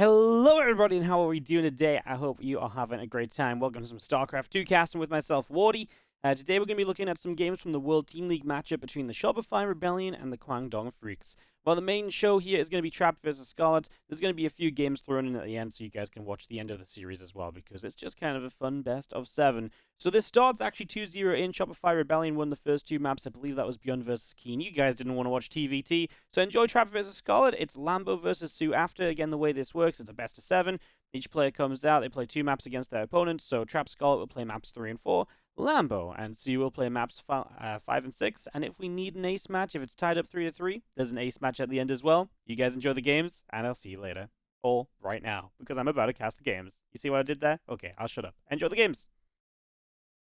Hello everybody, and how are we doing today? I hope you are having a great time. Welcome to some StarCraft 2 casting with myself, Wardy. Today we're going to be looking at some games from the World Team League matchup between the Shopify Rebellion and the Kwangdong Freecs. Well, the main show here is going to be Trap versus Scarlett. There's going to be a few games thrown in at the end so you guys can watch the end of the series as well, because it's just kind of a fun best of 7. So this starts actually 2-0 in. Shopify Rebellion won the first 2 maps. I believe that was Beyond versus Keen. You guys didn't want to watch TVT, so enjoy Trap versus Scarlett. It's Lambo versus Sue after. Again, the way this works, it's a best of 7. Each player comes out, they play 2 maps against their opponent, so Trap Scarlett will play maps 3 and 4. Lambo and Sue will play maps 5 and 6, and if we need an ace match, if it's tied up 3-3, there's an ace match at the end as well. You guys enjoy the games, and I'll see you later. Or right now, because I'm about to cast the games. You see what I did there? Okay, I'll shut up. Enjoy the games!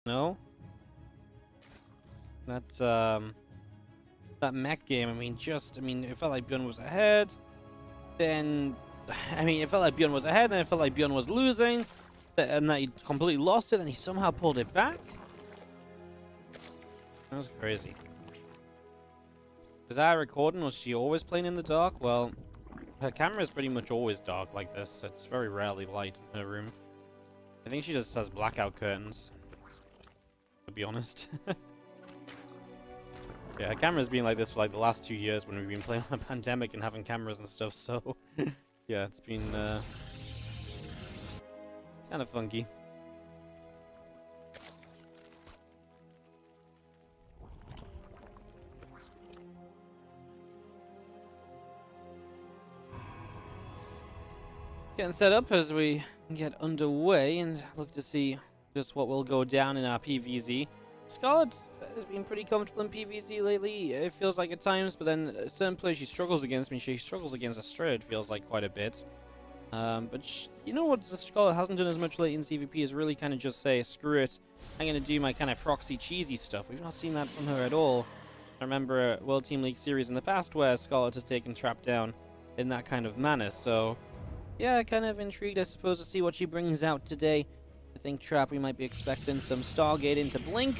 No? That's, that mech game, it felt like Bjorn was ahead, then... it felt like Bjorn was ahead, then it felt like Bjorn was losing, and that he completely lost it, and he somehow pulled it back? That was crazy. Was that recording? Was she always playing in the dark? Well, her camera is pretty much always dark like this. It's very rarely light in her room. I think she just has blackout curtains, to be honest. Yeah, her camera's been like this for like the last 2 years when we've been playing on the pandemic and having cameras and stuff, so... yeah, it's been kind of funky. Getting set up as we get underway and look to see just what will go down in our PvZ. Scarlett has been pretty comfortable in PvZ lately, it feels like at times, but then certain players she struggles against. She struggles against Australia, it feels like, quite a bit. But you know what Scarlett hasn't done as much lately in CVP is really kind of just say, screw it, I'm going to do my kind of proxy cheesy stuff. We've not seen that from her at all. I remember a World Team League series in the past where Scarlett has taken Trap down in that kind of manner, so... yeah, kind of intrigued, I suppose, to see what she brings out today. I think Trap, we might be expecting some Stargate into Blink,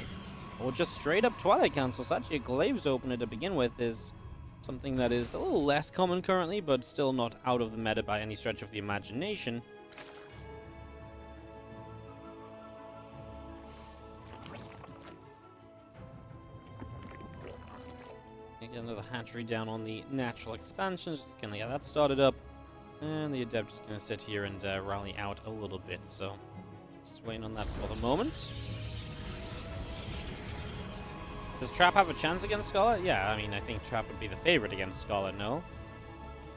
or just straight up Twilight Council. So actually a Glaives opener to begin with is something that is a little less common currently, but still not out of the meta by any stretch of the imagination. Get another hatchery down on the natural expansion, just gonna get that started up. And the Adept is going to sit here and rally out a little bit, so just waiting on that for the moment. Does Trap have a chance against Scarlett? Yeah, I think Trap would be the favorite against Scarlett, no?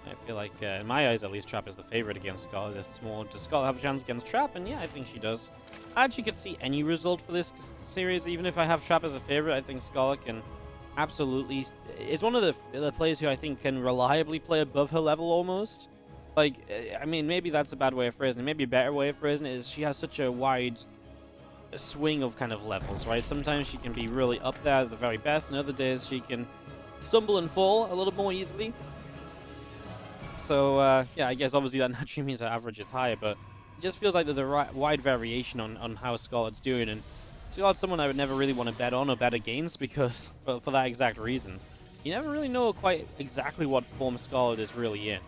I feel like, in my eyes at least, Trap is the favorite against Scarlett. It's more, does Scarlett have a chance against Trap? And yeah, I think she does. I actually could see any result for this series, even if I have Trap as a favorite. I think Scarlett can absolutely... is one of the players who I think can reliably play above her level almost. Like, maybe that's a bad way of phrasing it. Maybe a better way of phrasing it is she has such a wide swing of kind of levels, right? Sometimes she can be really up there as the very best, and other days she can stumble and fall a little more easily. So, yeah, I guess obviously that naturally means her average is higher, but it just feels like there's a wide variation on how Scarlett's doing, and Scarlett's someone I would never really want to bet on or bet against, because, for that exact reason. You never really know quite exactly what form Scarlett is really in.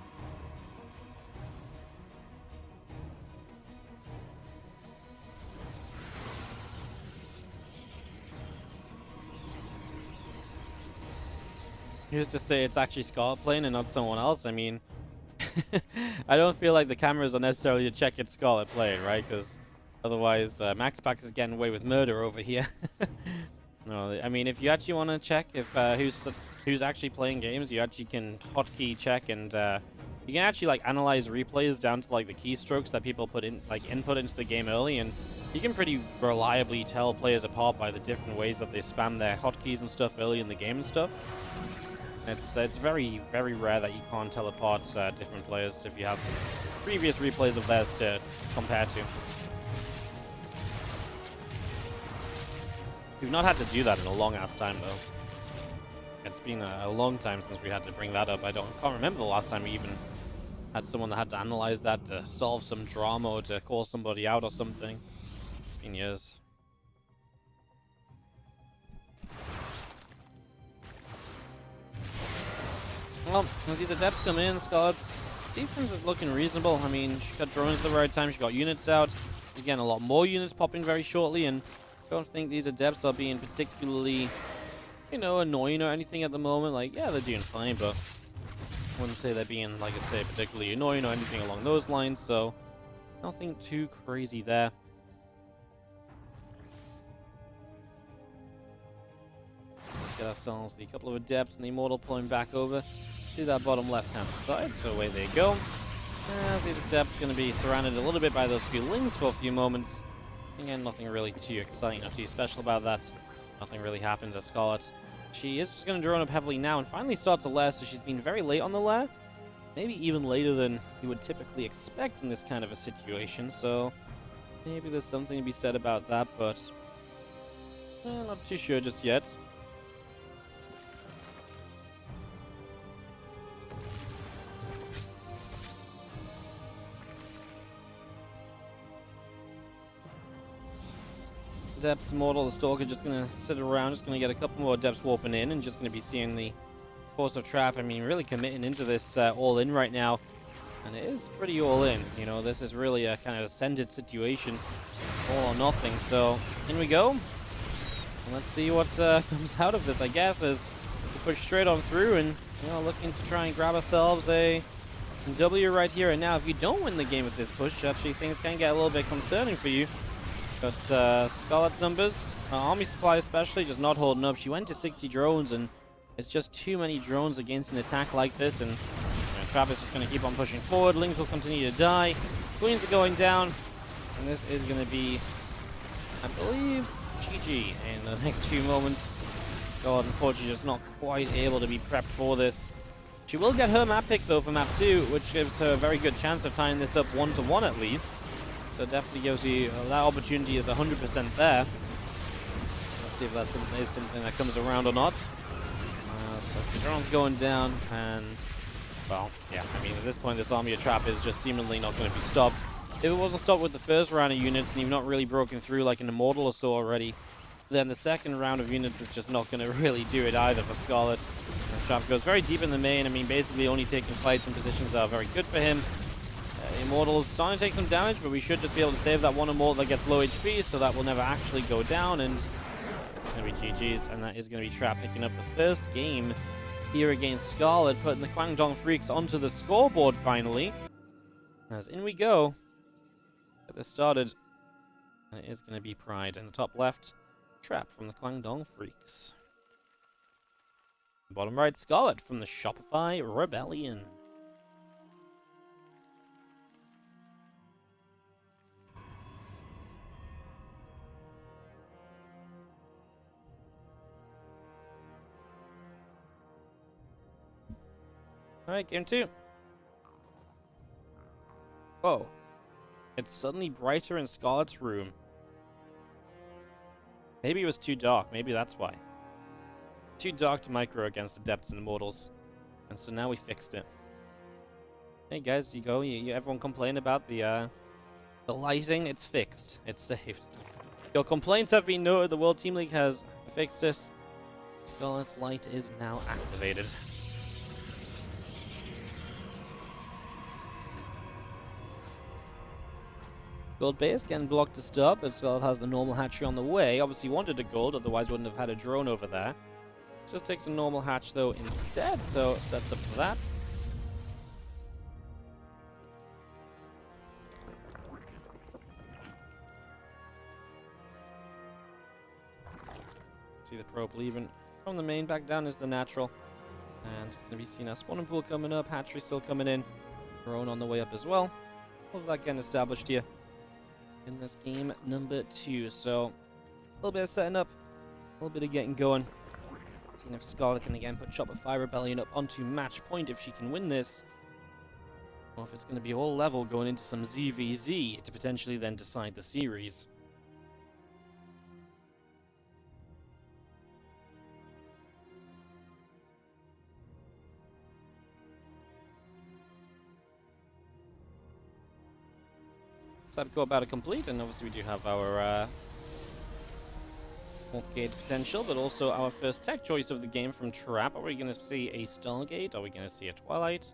Who's to say it's actually Scarlett playing and not someone else? I don't feel like the cameras are necessarily to check it's Scarlett playing, right? Because otherwise, MaxPack is getting away with murder over here. No, if you actually want to check if who's actually playing games, you actually can hotkey check, and you can actually analyze replays down to the keystrokes that people put in, input into the game early, and you can pretty reliably tell players apart by the different ways that they spam their hotkeys and stuff early in the game and stuff. It's very, very rare that you can't tell apart different players if you have previous replays of theirs to compare to. We've not had to do that in a long-ass time, though. It's been a long time since we had to bring that up. I can't remember the last time we even had someone that had to analyze that to solve some drama or to call somebody out or something. It's been years. Well, as these adepts come in, Scarlett's defense is looking reasonable. I mean, she got drones at the right time. She got units out. Again, a lot more units popping very shortly, and I don't think these adepts are being particularly, you know, annoying or anything at the moment. Like, yeah, they're doing fine, but I wouldn't say they're being, like I say, particularly annoying or anything along those lines, so nothing too crazy there. Let's get ourselves the couple of adepts and the immortal pulling back over to that bottom left-hand side, so away they go. As these adepts going to be surrounded a little bit by those few lings for a few moments. Again, nothing really too exciting or too special about that. Nothing really happens to Scarlett. She is just going to drone up heavily now and finally starts a lair, so she's been very late on the lair. Maybe even later than you would typically expect in this kind of a situation, so maybe there's something to be said about that, but not too sure just yet. Adepts, Immortal, the Stalker just going to sit around, just going to get a couple more Adepts warping in, and just going to be seeing the Force of Trap. I mean, really committing into this all-in right now, and it is pretty all-in. You know, this is really a kind of ascended situation, all or nothing. So, in we go, and let's see what comes out of this, I guess, as we push straight on through, and, you know, looking to try and grab ourselves a W right here and now. If you don't win the game with this push, actually, things can get a little bit concerning for you. But Scarlett's numbers, army supply especially, just not holding up. She went to 60 drones, and it's just too many drones against an attack like this. And you know, Trap is just going to keep on pushing forward. Lings will continue to die. Queens are going down. And this is going to be, I believe, GG in the next few moments. Scarlett, unfortunately, just not quite able to be prepped for this. She will get her map pick, though, for map 2, which gives her a very good chance of tying this up 1-1 at least. So definitely gives you that opportunity is 100% there. Let's see if that is something that comes around or not. So the drone's going down, and well, yeah. I mean, at this point, this army of Trap is just seemingly not going to be stopped. If it wasn't stopped with the first round of units, and you've not really broken through like an Immortal or so already, then the second round of units is just not going to really do it either for Scarlett. As Trap goes very deep in the main. I mean, basically only taking fights in positions that are very good for him. Immortal's starting to take some damage, but we should just be able to save that one Immortal that gets low HP, so that will never actually go down, and it's going to be GG's, and that is going to be Trap picking up the first game here against Scarlett, putting the Kwangdong Freecs onto the scoreboard finally. As in we go. Get this started, and it is going to be Pride in the top left. Trap from the Kwangdong Freecs. Bottom right, Scarlett from the Shopify Rebellion. Alright, game 2. Whoa. It's suddenly brighter in Scarlett's room. Maybe it was too dark. Maybe that's why. Too dark to micro against Adepts and Immortals. And so now we fixed it. Hey guys, you go. Everyone complain about the lighting. It's fixed. It's saved. Your complaints have been noted. The World Team League has fixed it. Scarlett's light is now activated. Gold base can block the stop if Scarlett has the normal hatchery on the way. Obviously wanted a gold, otherwise wouldn't have had a drone over there. Just takes a normal hatch though instead, so sets up for that. See the probe leaving from the main back down is the natural. And it's going to be seeing our spawning pool coming up, hatchery still coming in, drone on the way up as well. All of that getting established here in this game number 2. So a little bit of setting up, a little bit of getting going. Seeing if Scarlett can again put Shopify Rebellion up onto match point if she can win this. Or if it's going to be all level going into some ZVZ to potentially then decide the series. So I'd go about it complete, and obviously we do have our Gate potential, but also our first tech choice of the game from Trap. Are we going to see a Stargate? Are we going to see a Twilight?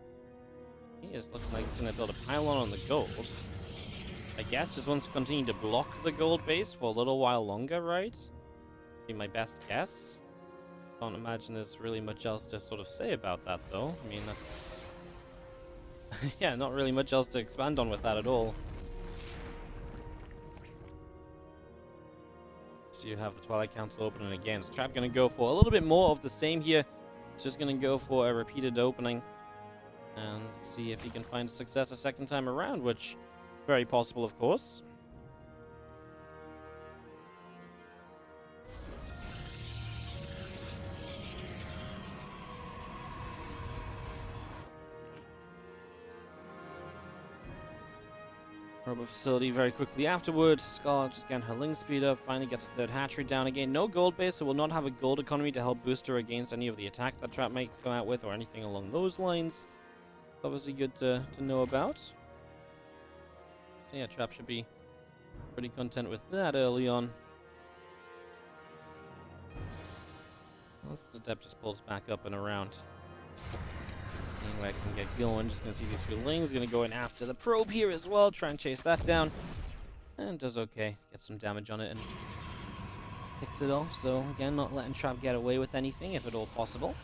He is looking like he's going to build a pylon on the gold. I guess just wants to continue to block the gold base for a little while longer, right? Be my best guess. Can't imagine there's really much else to sort of say about that, though. I mean, that's... yeah, not really much else to expand on with that at all. So you have the Twilight Council opening again. Is Trap going to go for a little bit more of the same here? It's just going to go for a repeated opening and see if he can find success a second time around, which is very possible, of course. Robot facility very quickly afterwards. Scarlett just getting her link speed up, finally gets a third hatchery down again. No gold base, so we'll not have a gold economy to help boost her against any of the attacks that Trap might come out with or anything along those lines. Obviously good to know about. So yeah, Trap should be pretty content with that early on. Once the Adept just pulls back up and around. Seeing where I can get going. Just going to see these few lings. Going to go in after the probe here as well. Try and chase that down. And does okay. Gets some damage on it and picks it off. So again, not letting Trap get away with anything if at all possible.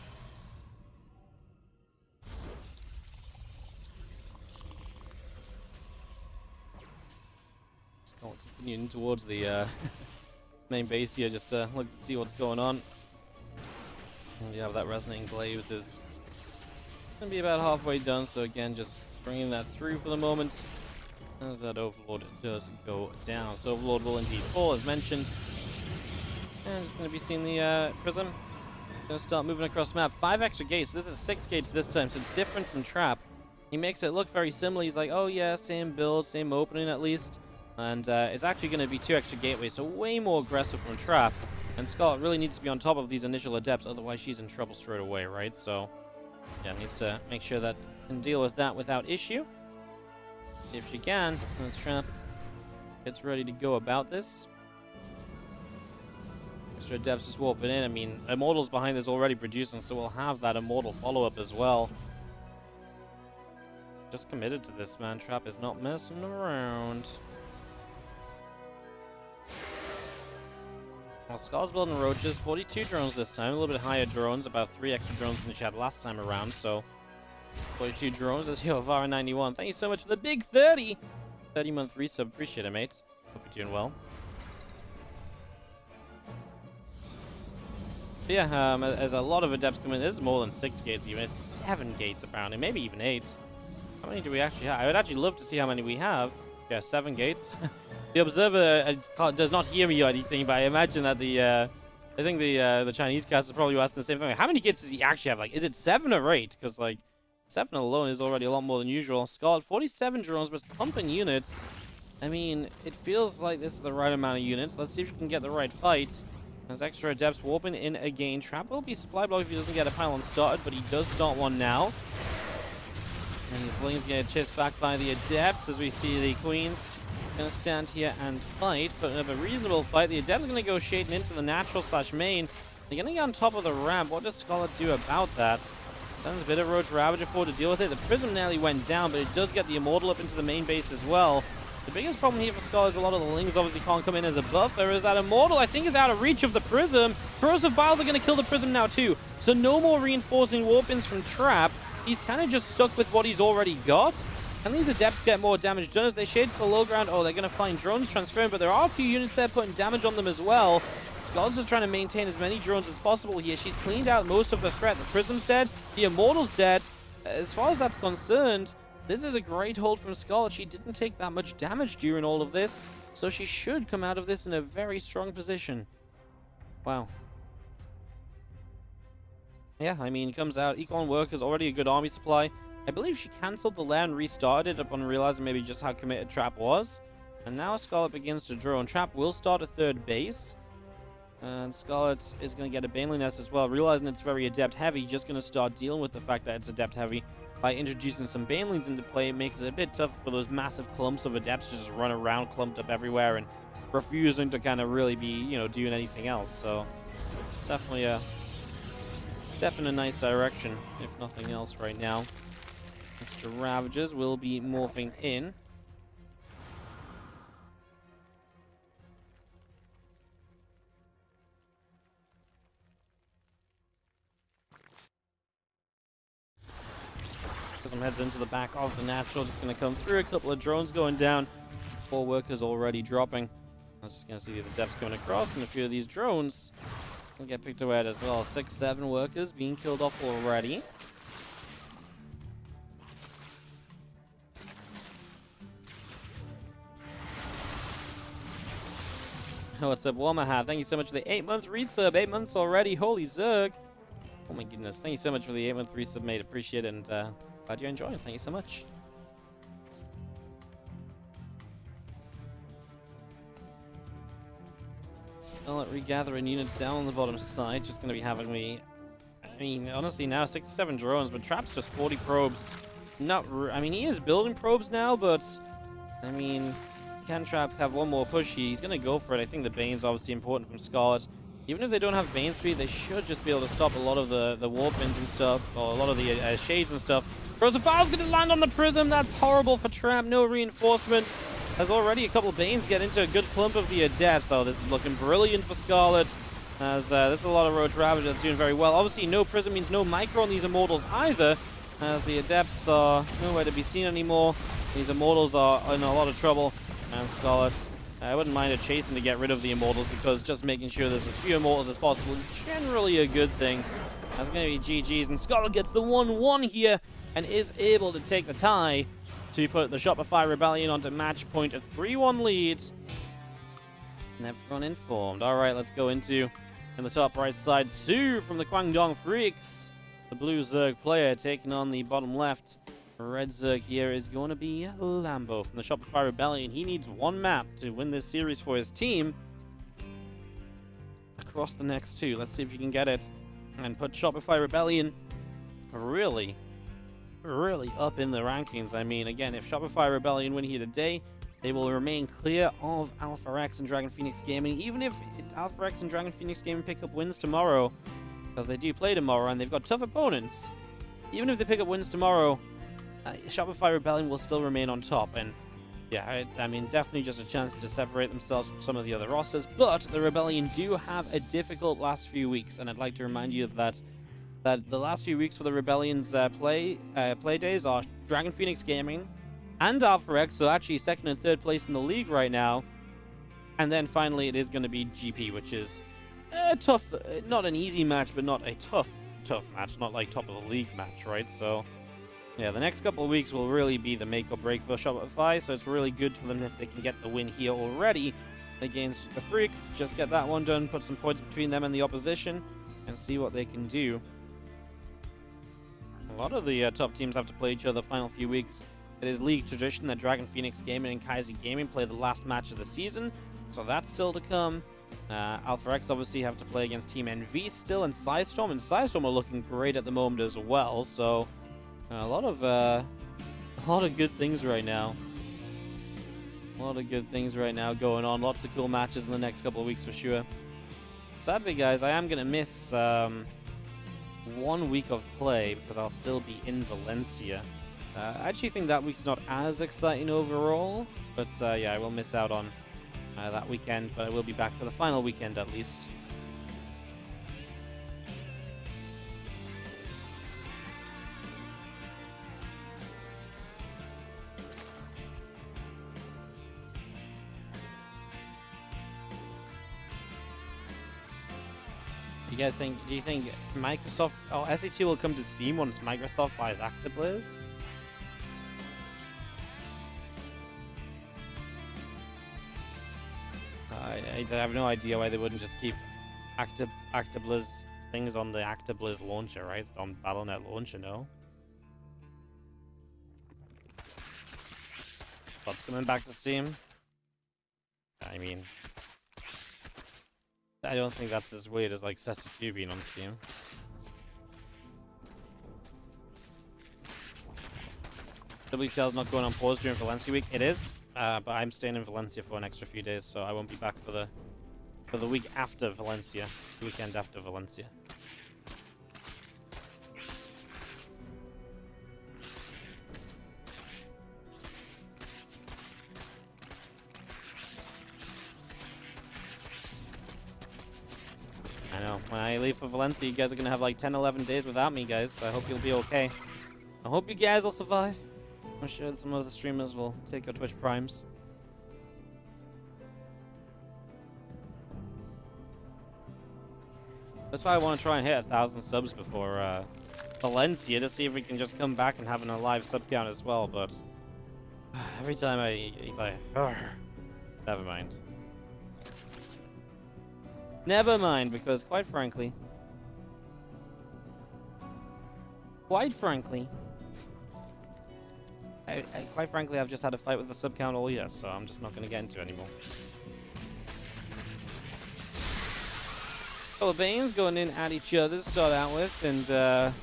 Continuing towards the main base here, just to look to see what's going on. And you have that resonating glaives is going to be about halfway done, so again, just bringing that through for the moment as that Overlord does go down. So Overlord will indeed fall, as mentioned. And just going to be seeing the Prism. Going to start moving across the map. 5 extra gates. This is 6 gates this time, so it's different from Trap. He makes it look very similar. He's like, oh yeah, same build, same opening at least. And it's actually going to be 2 extra gateways, so way more aggressive from Trap. And Scarlett really needs to be on top of these initial Adepts, otherwise she's in trouble straight away, right? So, yeah, needs to make sure that can deal with that without issue. If she can, as Trap gets ready to go about this. Extra Adepts just warping in. I mean, Immortal's behind this already producing, so we'll have that Immortal follow-up as well. Just committed to this, man. Trap is not messing around. Well, Scar's building roaches, 42 drones this time, a little bit higher drones, about 3 extra drones than she had last time around, so 42 drones as your Vara91. Thank you so much for the big 30-month resub. Appreciate it, mate. Hope you're doing well. But yeah, as a lot of Adepts come in, this is more than 6 gates even, it's 7 gates apparently, maybe even 8. How many do we actually have? I would actually love to see how many we have. Yeah, 7 gates. The observer does not hear me or anything, but I imagine that I think the Chinese cast is probably asking the same thing. How many gates does he actually have? Like, is it 7 or 8? Because like 7 alone is already a lot more than usual. Scarlett, 47 drones, but pumping units. I mean, it feels like this is the right amount of units. Let's see if we can get the right fight. There's extra Adepts warping in again. Trap will be supply block if he doesn't get a pylon started, but he does start one now. And his Ling's going to chase back by the Adepts as we see the Queens going to stand here and fight, but have a reasonable fight. The Adept's going to go shading into the natural / main. They're going to get on top of the ramp. What does Scarlett do about that? Sends a bit of Roach Ravager forward to deal with it. The Prism nearly went down, but it does get the Immortal up into the main base as well. The biggest problem here for Scarlett is a lot of the Lings obviously can't come in as a buff. There is that Immortal, I think, is out of reach of the Prism. Corrosive Vials are going to kill the Prism now too. So no more reinforcing warp-ins from Trap. He's kind of just stuck with what he's already got. And these Adepts get more damage done as they shade to the low ground. Oh, they're going to find drones transferring, but there are a few units there putting damage on them as well. Scarlett's just trying to maintain as many drones as possible here. She's cleaned out most of the threat. The Prism's dead. The Immortal's dead. As far as that's concerned, this is a great hold from Scarlett. She didn't take that much damage during all of this, so she should come out of this in a very strong position. Wow. Yeah, I mean, comes out. Econ Worker's already a good army supply. I believe she cancelled the lair and restarted upon realizing maybe just how committed Trap was. And now Scarlett begins to drone. Trap will start a 3rd base. And Scarlett is going to get a Baneling Nest as well. Realizing it's very Adept heavy, just going to start dealing with the fact that it's Adept heavy by introducing some Banelings into play. It makes it a bit tough for those massive clumps of Adepts to just run around clumped up everywhere and refusing to kind of really be, you know, doing anything else. So it's definitely a step in a nice direction, if nothing else right now. Extra Ravagers will be morphing in. Prism heads into the back of the natural, just going to come through. A couple of drones going down. 4 workers already dropping. I was just going to see these adepts coming across, and a few of these drones will get picked away as well. 6, 7 workers being killed off already. What's up, Warmaha? Thank you so much for the 8-month resub. 8 months already. Holy Zerg. Oh my goodness. Thank you so much for the 8-month resub, mate. Appreciate it, and glad you enjoyed it. Thank you so much. Scarlett regathering units down on the bottom side. Just going to be having me... I mean, honestly, now 67 drones, but Trap's just 40 probes. I mean, he is building probes now, but... I mean... Can Trap have one more push here? He's going to go for it. I think the Bane's obviously important from Scarlett. Even if they don't have Bane speed, they should just be able to stop a lot of the warp ins and stuff, or a lot of the shades and stuff. Frozen Fire's going to land on the Prism. That's horrible for Trap. No reinforcements. There's already a couple of Banes get into a good clump of the Adepts. Oh, this is looking brilliant for Scarlett. As there's a lot of Roach Ravage that's doing very well. Obviously, no Prism means no Micro on these Immortals either, as the Adepts are nowhere to be seen anymore. These Immortals are in a lot of trouble. And Scarlett, I wouldn't mind a chasing to get rid of the Immortals, because just making sure there's as few Immortals as possible is generally a good thing. That's going to be GG's, and Scarlett gets the 1-1 here and is able to take the tie to put the Shopify Rebellion onto match point, a 3-1 lead. And everyone informed. Alright, let's go into, in the top right side, Sue from the Kwangdong Freecs, the blue Zerg player, taking on the bottom left. Red Zerg here is going to be Lambo from the Shopify Rebellion. He needs one map to win this series for his team across the next 2. Let's see if he can get it and put Shopify Rebellion really up in the rankings. I mean, again, if Shopify Rebellion win here today, they will remain clear of Alpha X and Dragon Phoenix Gaming. Even if Alpha X and Dragon Phoenix Gaming pick up wins tomorrow, because they do play tomorrow and they've got tough opponents, even if they pick up wins tomorrow, Shopify Rebellion will still remain on top. And yeah, I mean, definitely just a chance to separate themselves from some of the other rosters. But the Rebellion do have a difficult last few weeks, and I'd like to remind you of that the last few weeks for the Rebellion's play days are Dragon Phoenix Gaming and Alpha X, so actually 2nd and 3rd place in the league right now. And then finally it is going to be GP, which is a tough, not an easy match, but not a tough match, not like top of the league match, right? So yeah, the next couple of weeks will really be the make or break for Shopify, so it's really good for them if they can get the win here already against the Freaks. Just get that one done, put some points between them and the opposition, and see what they can do. A lot of the top teams have to play each other the final few weeks. It is league tradition that Dragon Phoenix Gaming and Kaiser Gaming play the last match of the season, so that's still to come. Alpha X obviously have to play against Team NV still, and Psystorm are looking great at the moment as well, so a lot of good things right now. A lot of good things right now going on. Lots of cool matches in the next couple of weeks for sure. Sadly, guys, I am going to miss 1 week of play because I'll still be in Valencia. I actually think that week's not as exciting overall, but yeah, I will miss out on that weekend, but I will be back for the final weekend at least. Do you think Microsoft or SAT will come to Steam once Microsoft buys ActiBliz? I have no idea why they wouldn't just keep ActiBliz things on the ActiBliz launcher, right? On Battle.net launcher, no? What's coming back to Steam? I mean, I don't think that's as weird as like SESA2 being on Steam. WTL's not going on pause during Valencia week. It is, but I'm staying in Valencia for an extra few days, so I won't be back for the week after Valencia, the weekend after Valencia. when I leave for Valencia, you guys are going to have like 10, 11 days without me, guys. I hope you'll be okay. I hope you guys will survive. I'm sure some of the streamers will take your Twitch Primes. That's why I want to try and hit 1,000 subs before Valencia to see if we can just come back and have an alive sub count as well, but every time I like, never mind. Never mind, because quite frankly, quite frankly, I've just had a fight with the sub count all year, so I'm just not going to get into it anymore. Couple of Banes going in at each other to start out with, and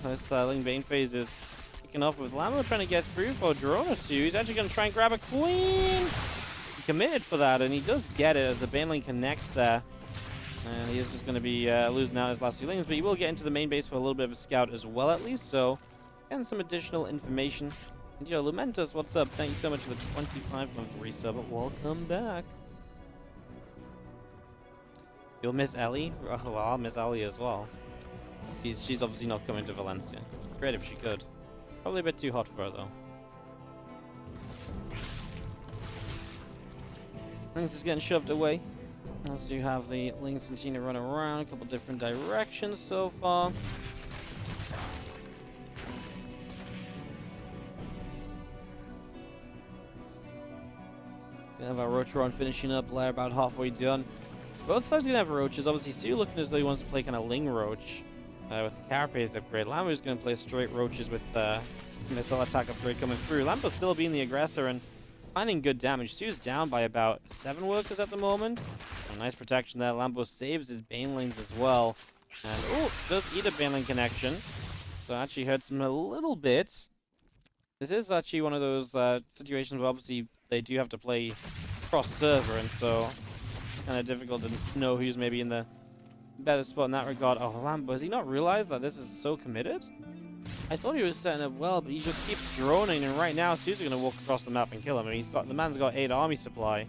this Ling Bane phase is kicking off with Lambo trying to get through for a drone or two. He's actually going to try and grab a queen. He committed for that, and he does get it as the Baneling connects there. And he is just going to be losing out his last few lanes, but he will get into the main base for a little bit of a scout as well, at least. So, getting some additional information. And yo, Lumentus, what's up? Thank you so much for the 25-month resub. Welcome back. You'll miss Ellie? Oh, well, I'll miss Ellie as well. She's obviously not coming to Valencia. Great if she could. Probably a bit too hot for her, though. Things just getting shoved away. As do have the Lings continue to run around a couple different directions so far. Gonna have our Roach run finishing up, Lair about halfway done. So both sides are gonna have Roaches. Obviously, Stu looking as though he wants to play kind of Ling Roach with the Carapace upgrade. Lambo's gonna play straight Roaches with missile attack upgrade coming through. Lambo still being the aggressor and finding good damage. Stu's down by about 7 workers at the moment. Oh, nice protection there. Lambo saves his Banelings as well. And, oh, does eat a Baneling connection. So actually hurts him a little bit. This is actually one of those situations where obviously they do have to play cross-server, and so it's kind of difficult to know who's maybe in the better spot in that regard. Oh, Lambo, has he not realized that this is so committed? I thought he was setting up well, but he just keeps droning, and right now Sue's going to walk across the map and kill him. I mean, the man's got 8 army supply.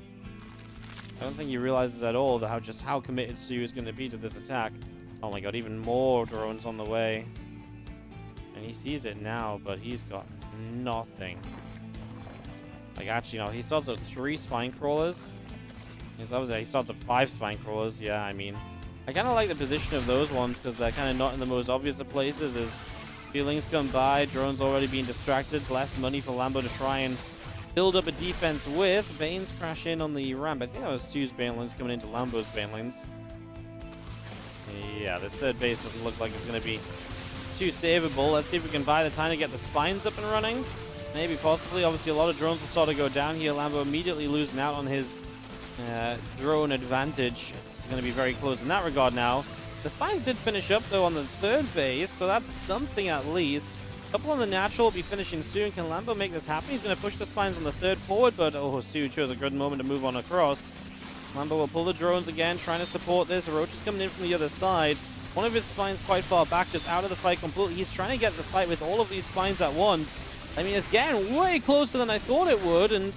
I don't think he realizes at all how committed Sue is going to be to this attack. Oh my god, even more drones on the way. And he sees it now, but he's got nothing. Like, actually, no, he starts with 3 spine crawlers. He starts with 5 spine crawlers. Yeah, I mean, I kind of like the position of those ones because they're kind of not in the most obvious of places. As feelings come by, drones already being distracted, less money for Lambo to try and build up a defense with. Banes crash in on the ramp. I think that was Sue's Banelings coming into Lambo's Banelings. Yeah, this third base doesn't look like it's going to be too savable. Let's see if we can buy the time to get the spines up and running. Maybe, possibly. Obviously, a lot of drones will start to go down here. Lambo immediately losing out on his drone advantage. It's going to be very close in that regard now. The spines did finish up, though, on the third base, so that's something at least. A couple on the natural will be finishing soon. Can Lambo make this happen? He's going to push the spines on the third forward, but oh, Sue chose a good moment to move on across. Lambo will pull the drones again, trying to support this. Roach is coming in from the other side. One of his spines quite far back, just out of the fight completely. He's trying to get the fight with all of these spines at once. I mean, it's getting way closer than I thought it would, and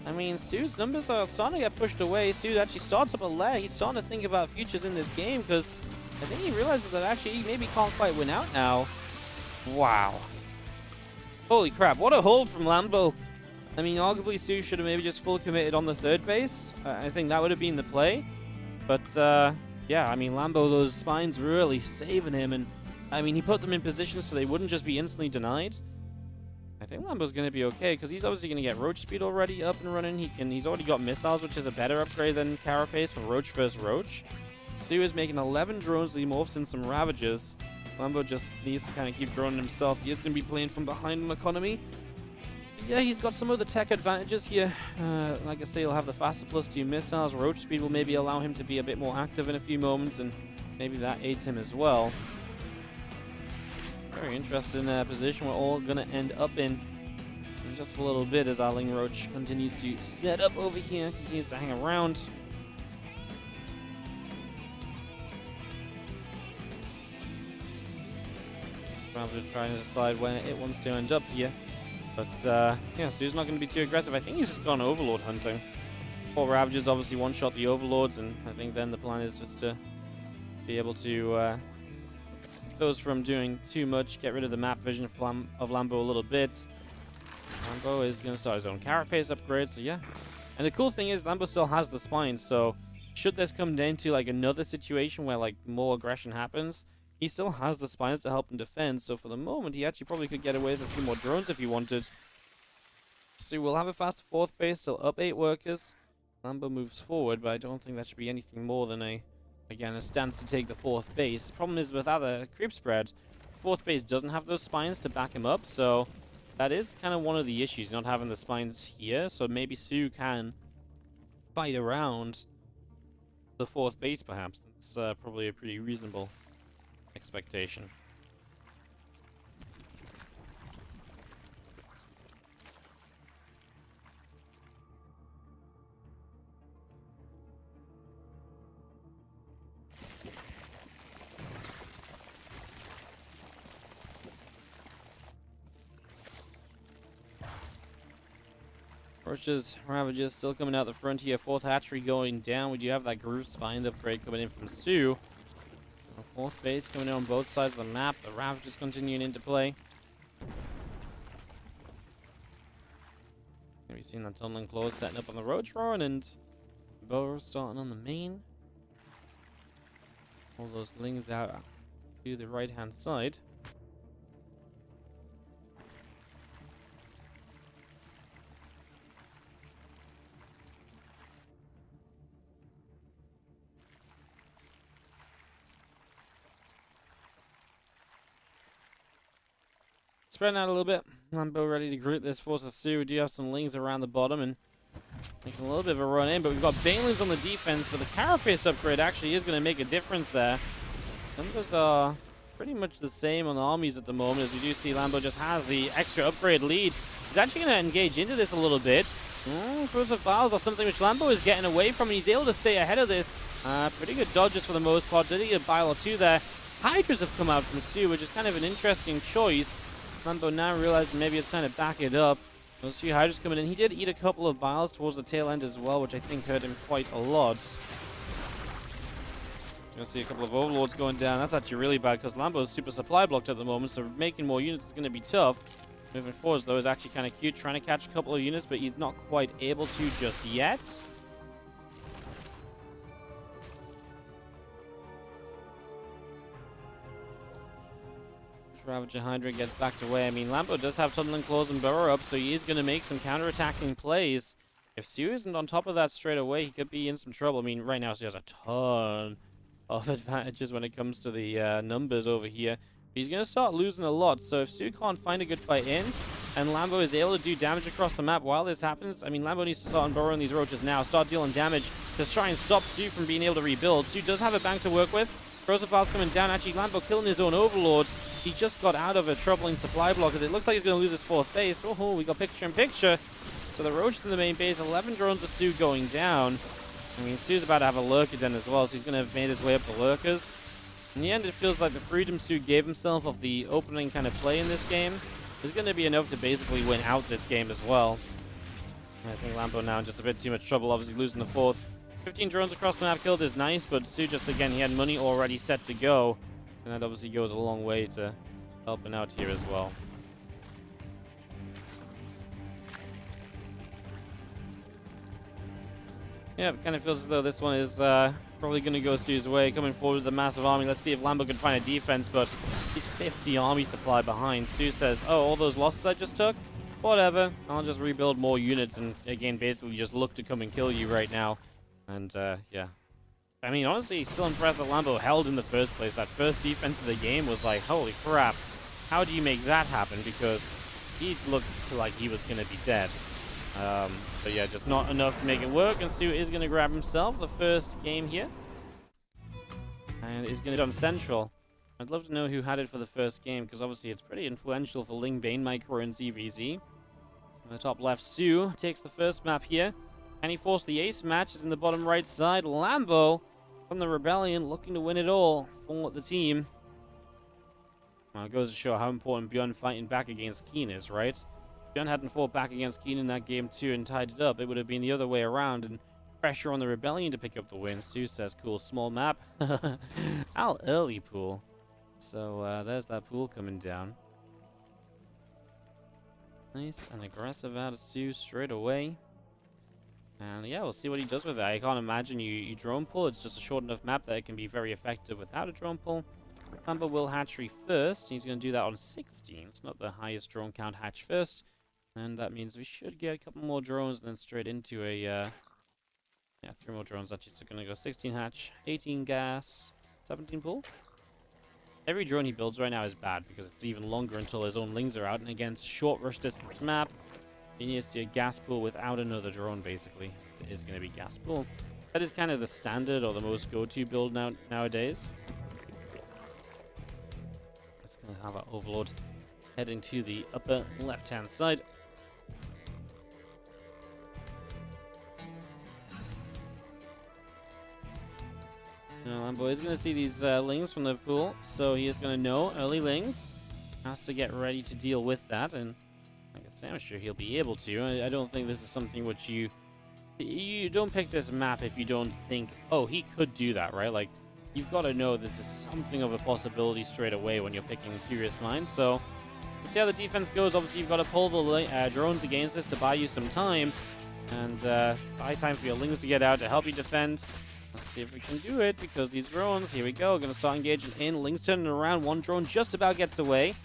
I mean, Sue's numbers are starting to get pushed away. Sue actually starts up a lair. He's starting to think about futures in this game, because I think he realizes that actually he maybe can't quite win out now. Wow. Holy crap, what a hold from Lambo. I mean, arguably Sue should have maybe just full committed on the third base. I think that would have been the play. But, yeah, I mean, Lambo, those spines really saving him. And, I mean, he put them in position so they wouldn't just be instantly denied. I think Lambo's going to be okay, because he's obviously going to get Roach speed already up and running. He's already got missiles, which is a better upgrade than Carapace for Roach versus Roach. Sue is making 11 drones, he morphs in some Ravages. Lambo just needs to kind of keep droning himself. He is going to be playing from behind on economy. Yeah, he's got some of the tech advantages here. Like I say, he'll have the faster +2 missiles. Roach speed will maybe allow him to be a bit more active in a few moments, and maybe that aids him as well. Very interesting position we're all going to end up in just a little bit as our Ling Roach continues to set up over here, continues to hang around. Rather trying to decide when it wants to end up here. But, yeah, Sue's not going to be too aggressive. I think he's just gone Overlord hunting. 4 Ravages obviously one-shot the Overlords, and I think then the plan is just to be able to those from doing too much, get rid of the map vision of Lambo a little bit. Lambo is going to start his own carapace upgrade, so yeah. And the cool thing is Lambo still has the spines, so should this come down to like another situation where like more aggression happens, he still has the spines to help him defend. So for the moment, he actually probably could get away with a few more drones if he wanted. So we'll have a fast fourth base, still up 8 workers. Lambo moves forward, but I don't think that should be anything more than a stance to take the fourth base. Problem is without a creep spread, fourth base doesn't have those spines to back him up, so that is kind of one of the issues, not having the spines here. So maybe Su can fight around the fourth base, perhaps. That's probably a pretty reasonable expectation. Ravages still coming out the front here. Fourth hatchery going down. We do have that groove spine upgrade coming in from Su. So fourth base coming in on both sides of the map. The Ravages continuing into play. We've seen that tunneling claws setting up on the Roadrun, and Bow starting on the main. All those lings out to the right hand side. Spreading out a little bit. Lambo ready to group this force of Su. We do have some lings around the bottom and making a little bit of a run in, but we've got Banelings on the defense, but the carapace upgrade actually is going to make a difference there. Numbers are pretty much the same on the armies at the moment, as we do see Lambo just has the extra upgrade lead. He's actually going to engage into this a little bit. Cruiser files are something which Lambo is getting away from, and he's able to stay ahead of this. Pretty good dodges for the most part. Did he get a bile or two there? Hydras have come out from Su, which is kind of an interesting choice. Lambo now realizing maybe it's time to back it up. Those few Hydras coming in. He did eat a couple of biles towards the tail end as well, which I think hurt him quite a lot. Gonna see a couple of Overlords going down. That's actually really bad because Lambo's super supply blocked at the moment, so making more units is going to be tough. Moving forwards, though, is actually kind of cute. Trying to catch a couple of units, but he's not quite able to just yet. Ravager Hydra gets backed away. I mean, Lambo does have Tunneling Claws and Burrow up, so he is going to make some counter-attacking plays. If Su isn't on top of that straight away, he could be in some trouble. I mean, right now, Su has a ton of advantages when it comes to the numbers over here. He's going to start losing a lot, so if Su can't find a good fight in, and Lambo is able to do damage across the map while this happens, I mean, Lambo needs to start unburrowing these roaches now, start dealing damage to try and stop Su from being able to rebuild. Su does have a bank to work with. Prosofile's coming down. Actually, Lambo killing his own Overlord. He just got out of a troubling supply block, as it looks like he's going to lose his fourth base. Oh, we got picture-in-picture. So the roaches in the main base, 11 drones of Su going down. I mean, Su's about to have a lurker den as well, so he's going to have made his way up the lurkers. In the end, it feels like the freedom Su gave himself of the opening kind of play in this game is going to be enough to basically win out this game as well. I think Lambo now in just a bit too much trouble, obviously losing the fourth. 15 drones across the map killed is nice, but Su just, again, he had money already set to go. And that obviously goes a long way to helping out here as well. Yeah, it kind of feels as though this one is probably going to go Su's way, coming forward with a massive army. Let's see if Lambo can find a defense, but he's 50 army supply behind. Su says, oh, all those losses I just took? Whatever, I'll just rebuild more units and, again, basically just look to come and kill you right now. And, yeah. I mean, honestly, still impressed that Lambo held in the first place. That first defense of the game was like, holy crap, how do you make that happen? Because he looked like he was going to be dead. But yeah, just not enough to make it work. And Su is going to grab himself the first game here. And is going to do on Central. I'd love to know who had it for the first game, because obviously it's pretty influential for Ling Bane Micro and ZVZ. On the top left, Su takes the first map here. And he forced the ace match is in the bottom right side. Lambo from the Rebellion looking to win it all for the team. Well, it goes to show how important Bjorn fighting back against Keen is, right? If Bjorn hadn't fought back against Keen in that game too and tied it up, it would have been the other way around. And pressure on the Rebellion to pick up the win. Sue says, cool, small map. Al early pool. So there's that pool coming down. Nice and aggressive out of Sue straight away. And yeah, we'll see what he does with that. I can't imagine you drone pull. It's just a short enough map that it can be very effective without a drone pull. Lambo will hatchery first. He's going to do that on 16. It's not the highest drone count hatch first. And that means we should get a couple more drones and then straight into a... yeah, 3 more drones actually. So going to go 16 hatch, 18 gas, 17 pull. Every drone he builds right now is bad because it's even longer until his own lings are out. And against short rush distance map, he needs to do a gas pool without another drone, basically. It is going to be gas pool. That is kind of the standard or the most go-to build nowadays. It's going to have our Overlord heading to the upper left-hand side. Now, Lambo is going to see these lings from the pool, so he is going to know early lings. Has to get ready to deal with that, and like I say, I'm sure he'll be able to. I don't think this is something which you don't pick this map if you don't think, oh, he could do that, right? Like, you've got to know this is something of a possibility straight away when you're picking Curious Minds. So, let's see how the defense goes. Obviously, you've got to pull the drones against this to buy you some time, and buy time for your lings to get out to help you defend. Let's see if we can do it, because these drones, here we go, going to start engaging in. Lings turning around. One drone just about gets away.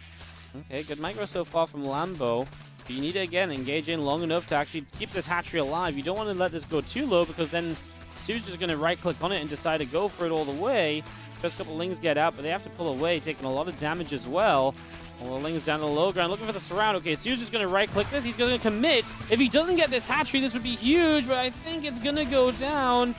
Okay, good micro so far from Lambo. But you need to, again, engage in long enough to actually keep this hatchery alive. You don't want to let this go too low, because then Sue's just going to right-click on it and decide to go for it all the way. First couple lings get out, but they have to pull away, taking a lot of damage as well. All the lings down to the low ground, looking for the surround. Okay, Sue's just going to right-click this. He's going to commit. If he doesn't get this hatchery, this would be huge, but I think it's going to go down.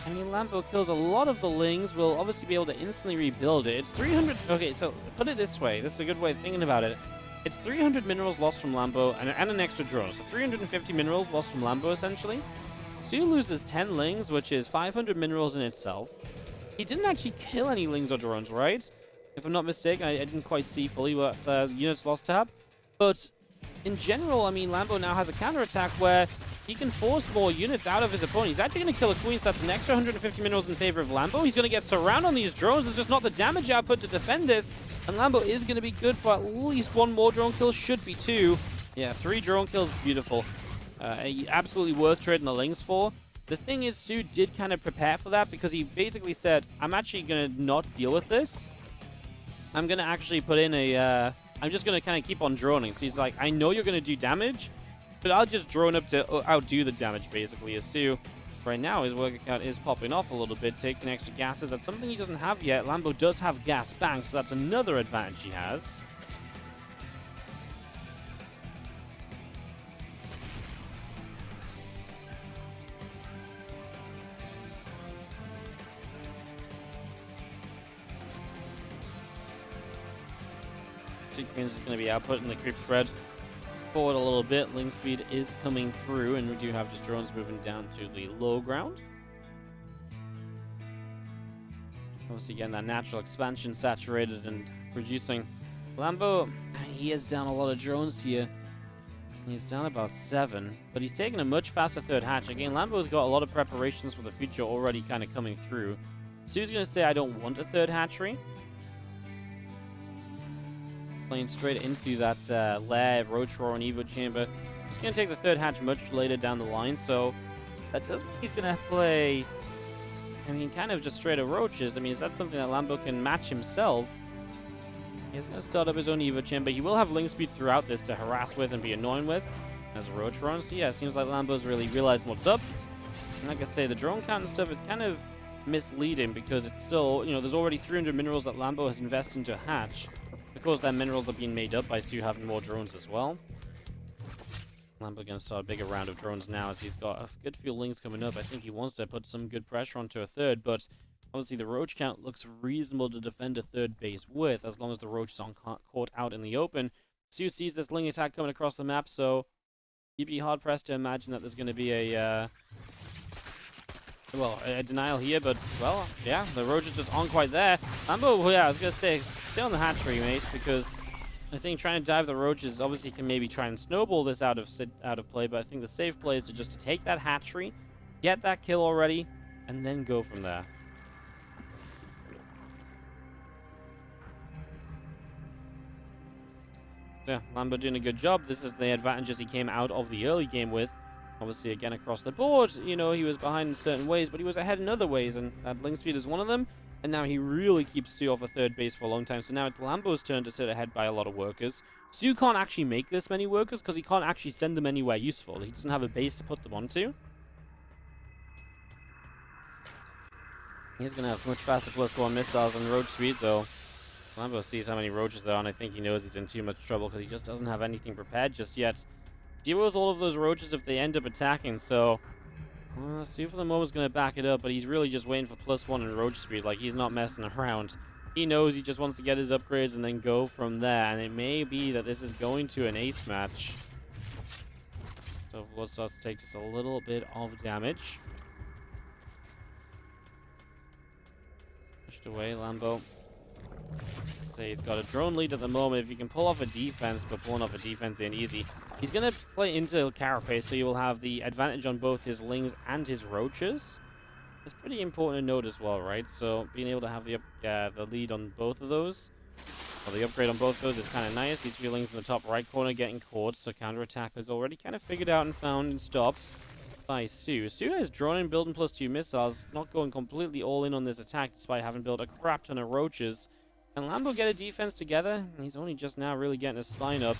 I mean, Lambo kills a lot of the lings. We'll obviously be able to instantly rebuild it. It's 300... Okay, so put it this way. This is a good way of thinking about it. It's 300 minerals lost from Lambo and an extra drone. So 350 minerals lost from Lambo, essentially. Sue loses 10 lings, which is 500 minerals in itself. He didn't actually kill any lings or drones, right? If I'm not mistaken, I didn't quite see fully what units lost tab. But in general, I mean, Lambo now has a counterattack where he can force more units out of his opponent. He's actually going to kill a queen, so that's an extra 150 minerals in favor of Lambo. He's going to get surround on these drones. There's just not the damage output to defend this. And Lambo is going to be good for at least 1 more drone kill. Should be 2. Yeah, 3 drone kills. Beautiful. Absolutely worth trading the lings for. The thing is, Sue did kind of prepare for that because he basically said, I'm actually going to not deal with this. I'm going to actually put in a... I'm just going to kind of keep on droning. So he's like, I know you're going to do damage, but I'll just drone up to outdo the damage, basically. As Sue, right now, his work account is popping off a little bit, taking extra gases. That's something he doesn't have yet. Lambo does have gas bank, so that's another advantage he has. Queens is going to be outputting the creep spread forward a little bit. Ling speed is coming through, and we do have just drones moving down to the low ground. Obviously, again, that natural expansion saturated and reducing. Lambo, he is down a lot of drones here. He's down about 7, but he's taking a much faster third hatch. Again, Lambo's got a lot of preparations for the future already kind of coming through. Sue's going to say, I don't want a third hatchery. Playing straight into that lair, roach roar, and evo chamber. He's going to take the third hatch much later down the line, so that does mean he's going to play, I mean, kind of just straight up roaches. I mean, is that something that Lambo can match himself? He's going to start up his own evo chamber. He will have ling speed throughout this to harass with and be annoying with as a roach run. So yeah, it seems like Lambo's really realizing what's up. And like I say, the drone count and stuff is kind of misleading because it's still, you know, there's already 300 minerals that Lambo has invested into a hatch. Of course, their minerals are being made up by Sue having more drones as well. Lambo going to start a bigger round of drones now as he's got a good few lings coming up. I think he wants to put some good pressure onto a third, but obviously the roach count looks reasonable to defend a third base with, as long as the roach is on caught out in the open. Sue sees this ling attack coming across the map, so you'd be hard-pressed to imagine that there's going to be a denial here, but, well, yeah, the roach is just on quite there. Lambo, yeah, I was going to say, stay on the hatchery, mate, because I think trying to dive the roaches obviously can maybe try and snowball this out of play, but I think the safe play is to just take that hatchery, get that kill already, and then go from there. So, Lambo doing a good job. This is the advantages he came out of the early game with. Obviously, again, across the board, you know, he was behind in certain ways, but he was ahead in other ways, and that link speed is one of them. And now he really keeps Su off a third base for a long time. So now it's Lambo's turn to sit ahead by a lot of workers. Su can't actually make this many workers because he can't actually send them anywhere useful. He doesn't have a base to put them onto. He's going to have much faster +1 missiles and roach speed, though. Lambo sees how many roaches there are, and I think he knows he's in too much trouble because he just doesn't have anything prepared just yet. Deal with all of those roaches if they end up attacking, so... Su for the moment is going to back it up, but he's really just waiting for +1 and roach speed. Like, he's not messing around. He knows he just wants to get his upgrades and then go from there, and it may be that this is going to an ace match. So Blood starts to take just a little bit of damage. Pushed away, Lambo. Say he's got a drone lead at the moment. If he can pull off a defense, but pulling off a defense ain't easy. He's going to play into Carapace, so he will have the advantage on both his lings and his roaches. It's pretty important to note as well, right? So being able to have the lead on both of those, or the upgrade on both of those, is kind of nice. These few lings in the top right corner getting caught, so counterattack is already kind of figured out and found and stopped by Su. Su has drone and building +2 missiles, not going completely all in on this attack despite having built a crap ton of roaches. Can Lambo get a defense together? He's only just now really getting his spine up.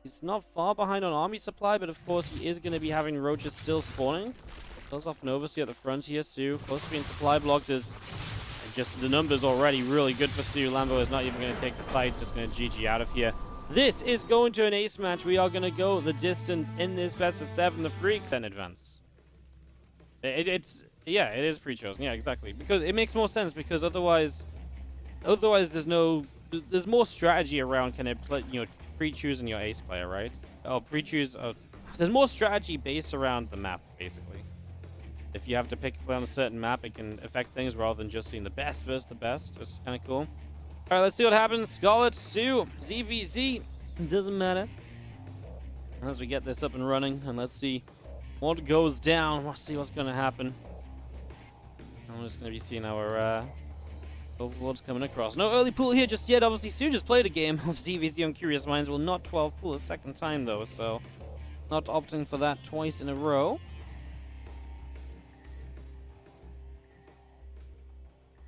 He's not far behind on army supply, but of course he is going to be having roaches still spawning. Kills off Novacy at the front here. Su close to being supply blocked is just the numbers already really good for Su. Lambo is not even going to take the fight, just going to GG out of here. This is going to an ace match. We are going to go the distance in this best of 7. The Freecs in advance. It is pre-chosen. Yeah, exactly. Because it makes more sense, because otherwise there's more strategy around kind of pre-choosing your ace player, right? Oh, pre-choose. There's more strategy based around the map, basically. If you have to pick on a certain map, it can affect things rather than just seeing the best versus the best, which is kind of cool. All right, let's see what happens. Scarlett, Su, ZVZ. It doesn't matter. As we get this up and running, and let's see what goes down. Let's see what's going to happen. I'm just going to be seeing our Overlord's coming across. No early pool here just yet. Obviously, Su just played a game of ZVZ on Curious Minds. Will not 12 pool a second time, though, so not opting for that twice in a row.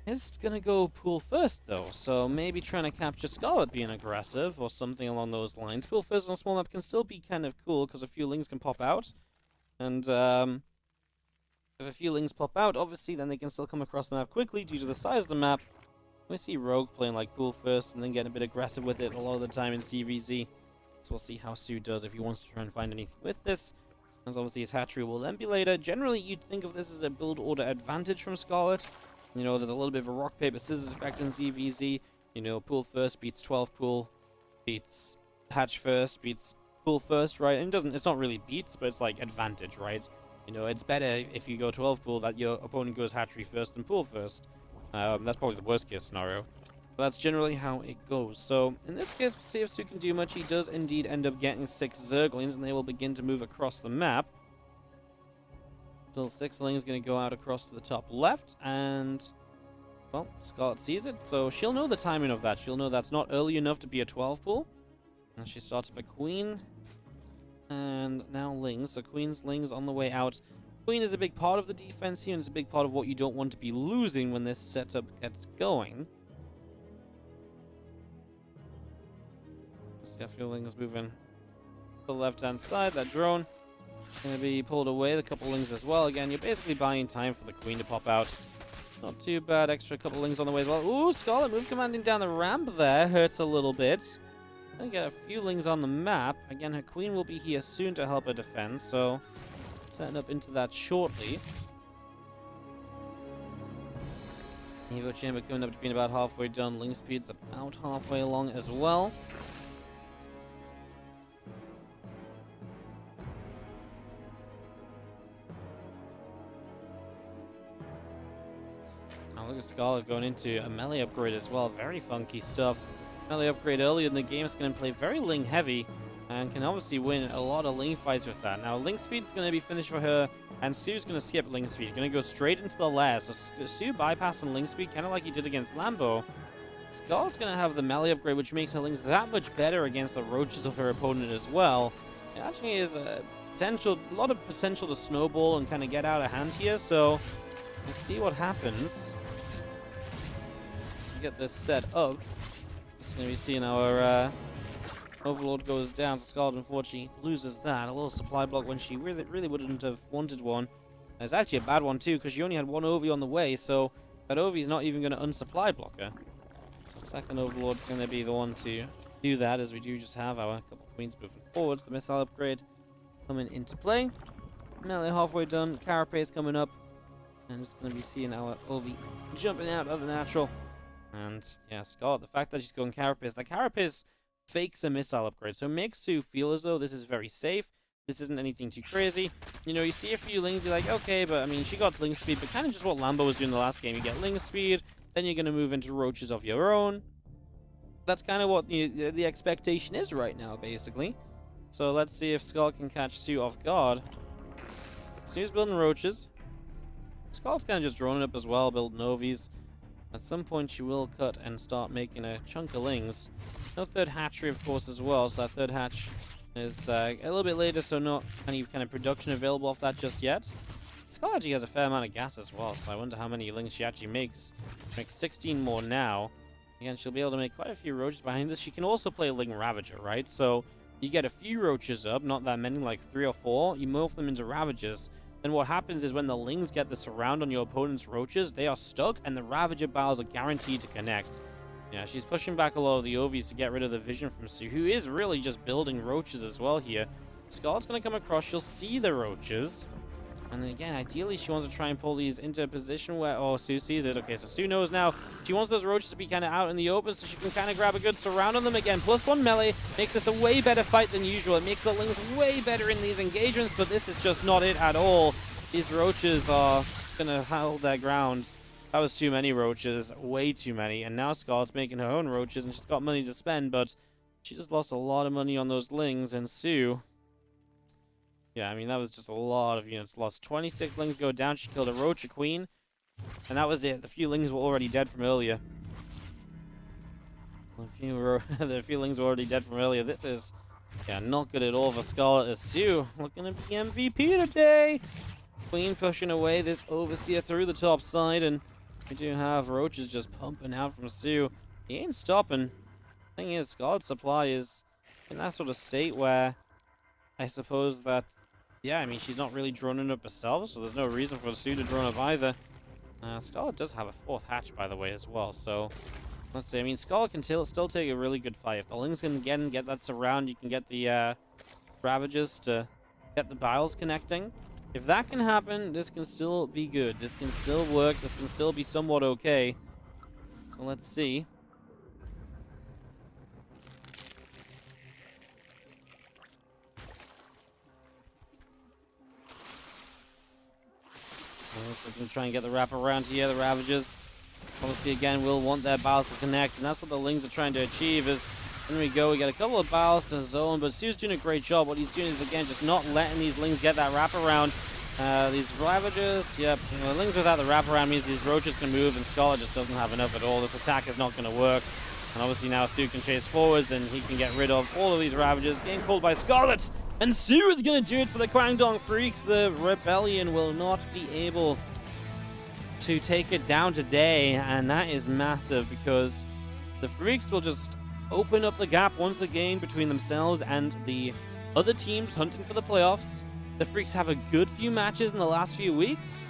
Is gonna go pool first, though, so maybe trying to capture Scarlett being aggressive or something along those lines. Pool first on a small map can still be kind of cool because a few lings can pop out. And if a few lings pop out, obviously, then they can still come across the map quickly due to the size of the map. We see Rogue playing like pool first and then getting a bit aggressive with it a lot of the time in CVZ. So we'll see how Su does if he wants to try and find anything with this. As obviously his hatchery will then be later. Generally, you'd think of this as a build order advantage from Scarlett. You know, there's a little bit of a rock, paper, scissors effect in ZVZ. You know, pool first beats 12 pool, beats hatch first, beats pool first, right? And it's not really beats, but it's like advantage, right? You know, it's better if you go 12 pool that your opponent goes hatchery first than pool first. That's probably the worst case scenario. But that's generally how it goes. So, in this case, we'll see if Su can do much. He does indeed end up getting 6 Zerglings, and they will begin to move across the map. So 6 Lings going to go out across to the top left, and, well, Scarlett sees it, so she'll know the timing of that. She'll know that's not early enough to be a 12 pool. And she starts up a Queen, and now Lings. So Queen's Lings on the way out. Queen is a big part of the defense here, and it's a big part of what you don't want to be losing when this setup gets going. See a few Lings moving to the left-hand side. That drone going to be pulled away. The couple Lings as well. Again, you're basically buying time for the Queen to pop out. Not too bad. Extra couple Lings on the way as well. Ooh, Scarlett move commanding down the ramp there. Hurts a little bit. Gonna get a few Lings on the map. Again, her Queen will be here soon to help her defend, so setting up into that shortly. Evo Chamber coming up to being about halfway done. Ling speed's about halfway along as well. Now look at Scarlett going into a melee upgrade as well. Very funky stuff. Melee upgrade early in the game is going to play very Ling heavy. and can obviously win a lot of lane fights with that. Now, link speed is going to be finished for her, and Su's going to skip link speed. Going to go straight into the lair. So Su bypassing link speed, kind of like he did against Lambo. Scarlett's going to have the melee upgrade, which makes her links that much better against the roaches of her opponent as well. It actually is a lot of potential to snowball and kind of get out of hand here, so let's see what happens. Let's get this set up. Just going to be seeing our Overlord goes down, so Scarlett unfortunately loses that. A little supply block when she really wouldn't have wanted one. It's actually a bad one too, because she only had one Ovi on the way, so that Ovi is not even going to unsupply block her. So second Overlord going to be the one to do that, as we do just have our couple of queens moving forwards. The missile upgrade coming into play. Melee halfway done. Carapace coming up. And just going to be seeing our Ovi jumping out of the natural. And yeah, Scarlett, the fact that she's going Carapace. The Carapace fakes a missile upgrade, so it makes Su feel as though this is very safe. This isn't anything too crazy. You know, you see a few lings, you're like, okay, but I mean, she got ling speed, but kind of just what Lambo was doing the last game. You get ling speed, then you're going to move into roaches of your own. That's kind of what the expectation is right now, basically. So let's see if Scarlett can catch Su off guard. Su's building roaches. Scarlett's kind of just droning up as well, building Ovis. At some point, she will cut and start making a chunk of lings. No third hatchery, of course, as well. So that third hatch is a little bit later, so not any kind of production available off that just yet. Scarlett actually has a fair amount of gas as well, so I wonder how many lings she actually makes. She makes 16 more now. Again, she'll be able to make quite a few roaches behind this. She can also play Ling Ravager, right? So you get a few roaches up, not that many, like 3 or 4. You morph them into Ravagers. And what happens is when the lings get the surround on your opponent's roaches, they are stuck, and the Ravager battles are guaranteed to connect. Yeah, she's pushing back a lot of the Ovis to get rid of the vision from Su, who is really just building roaches as well here. Scarlett's going to come across. She'll see the roaches. And then again, ideally, she wants to try and pull these into a position where... Oh, Su sees it. Okay, so Su knows now. She wants those roaches to be kind of out in the open so she can kind of grab a good surround on them again. +1 melee makes this a way better fight than usual. It makes the lings way better in these engagements, but this is just not it at all. These roaches are going to hold their ground. That was too many roaches. Way too many. And now Scarlett's making her own roaches, and she's got money to spend, but she just lost a lot of money on those lings, and Su... Yeah, I mean, that was just a lot of units lost. 26 lings go down. She killed a roach, a queen. And that was it. The few lings were already dead from earlier. The few lings were already dead from earlier. This is, yeah, not good at all for Scarlett. As Su looking to be MVP today. Queen pushing away this Overseer through the top side. And we do have roaches just pumping out from Su. He ain't stopping. Thing is, Scarlett's supply is in that sort of state where I suppose that... Yeah, I mean, she's not really droning up herself, so there's no reason for Su to drone up either. Scarlett does have a 4th hatch, by the way, as well, so... Let's see, I mean, Scarlett can still take a really good fight. If the lings can get that surround, you can get the Ravagers to get the Biles connecting. If that can happen, this can still be good. This can still work. This can still be somewhat okay. So let's see. We're going to try and get the wrap around here. The Ravagers, obviously, again, will want their Biles to connect, and that's what the lings are trying to achieve. Is in we go. We get a couple of Biles to zone, but Su's doing a great job. What he's doing is, again, just not letting these lings get that wrap around. These Ravagers, yep, you know, lings without the wrap around means these roaches can move, and Scarlett just doesn't have enough at all. This attack is not going to work. And obviously now Su can chase forwards, and he can get rid of all of these Ravagers. Getting called by Scarlett. And Su is going to do it for the Kwangdong Freecs. The Rebellion will not be able to take it down today, and that is massive because the Freecs will just open up the gap once again between themselves and the other teams hunting for the playoffs. The Freecs have a good few matches in the last few weeks,